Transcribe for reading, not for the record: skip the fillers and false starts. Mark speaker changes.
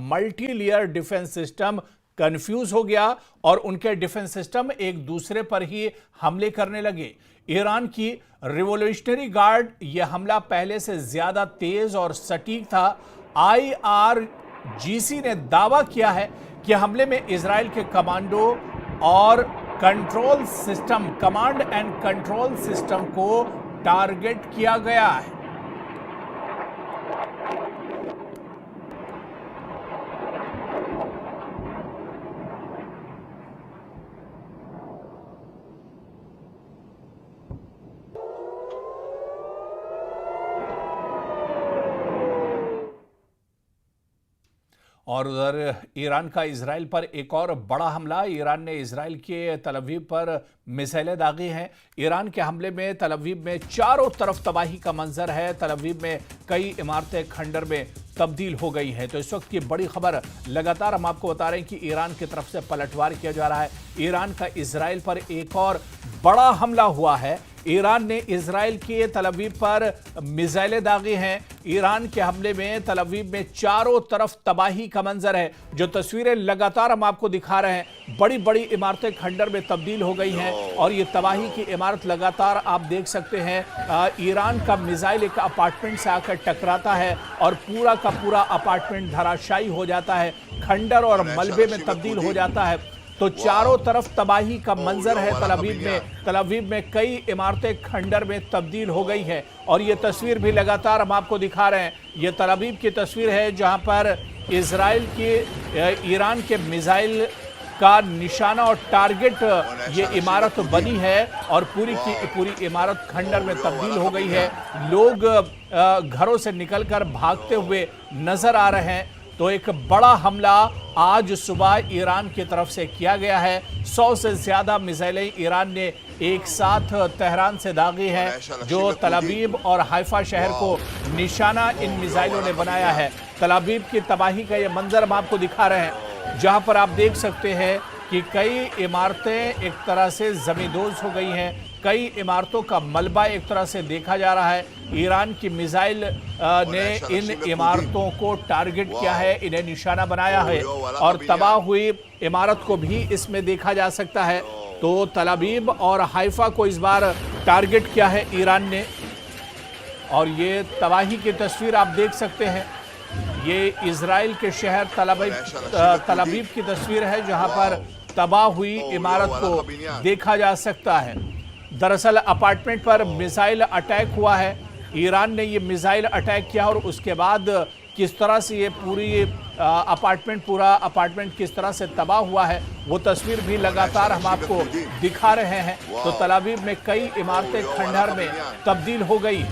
Speaker 1: Multi layer defence system confuse हो गया और उनके डिफेंस सिस्टम एक दूसरे पर ही हमले करने लगे। ईरान की रिवॉल्यूशनरी गार्ड यह हमला पहले से ज्यादा तेज और सटीक था। IRGC ने दावा किया है कि हमले में इजराइल के कमांडो और control system, command and control system को टारगेट किया गया है। और उधर ईरान का इजराइल पर एक और बड़ा हमला। ईरान ने इजराइल के तल अवीव पर मिसाइलें दागी हैं। ईरान के हमले में तल अवीव में चारों तरफ तबाही का मंजर है। तल अवीव में कई इमारतें खंडर में तब्दील हो गई हैं। तो इस वक्त की बड़ी खबर लगातार हम आपको बता रहे हैं कि ईरान की तरफ से पलटवार किया जा रहा है। ईरान का इजराइल पर एक और बड़ा हमला हुआ है। ईरान ने इजराइल के तल अवीव पर मिसाइलें दागी हैं। ईरान के हमले में तल अवीव में चारों तरफ तबाही का मंजर है। जो तस्वीरें लगातार हम आपको दिखा रहे हैं, बड़ी बड़ी इमारतें खंडर में तब्दील हो गई हैं और ये तबाही की इमारत लगातार आप देख सकते हैं। ईरान का मिसाइल एक अपार्टमेंट से आकर टकराता है और पूरा का पूरा अपार्टमेंट धराशायी हो जाता है, खंडर और मलबे में तब्दील हो जाता है। तो चारों तरफ तबाही का मंजर है। तल अवीव में कई इमारतें खंडर में तब्दील हो गई है और ये तस्वीर भी लगातार हम आपको दिखा रहे हैं। ये तल अवीव की तस्वीर है जहां पर इजराइल की ईरान के मिसाइल का निशाना और टारगेट ये इमारत बनी है और पूरी की पूरी इमारत खंडर में तब्दील हो गई है। लोग घरों से निकलकर भागते हुए नजर आ रहे हैं। तो एक बड़ा हमला आज सुबह ईरान की तरफ से किया गया है। 100 से ज्यादा मिसाइलें ईरान ने एक साथ तेहरान से दागी हैं। जो तल अवीव और हाइफा शहर को निशाना इन मिसाइलों ने बनाया है। तल अवीव की तबाही का ये मंजर हम आपको दिखा रहे हैं, जहां पर आप देख सकते हैं कि कई इमारतें एक तरह से जमींदोज हो गई हैं। कई इमारतों का मलबा एक तरह से देखा जा रहा है। ईरान की मिसाइल ने इन इमारतों को टारगेट किया है, इन्हें निशाना बनाया है और तबाह हुई इमारत को भी इसमें देखा जा सकता है। तो तल अवीव और हाइफा को इस बार टारगेट किया है ईरान ने और ये तबाही की तस्वीर आप देख सकते हैं। ये इजराइल के शहर तल अवीव की तस्वीर है जहां पर तबाह हुई इमारत को देखा जा सकता है। दरअसल अपार्टमेंट पर मिसाइल अटैक हुआ है। ईरान ने ये मिसाइल अटैक किया और उसके बाद किस तरह से ये पूरा अपार्टमेंट किस तरह से तबाह हुआ है वो तस्वीर भी लगातार हम आपको दिखा रहे हैं। तो तल अवीव में कई इमारतें खंडहर में तब्दील हो गई।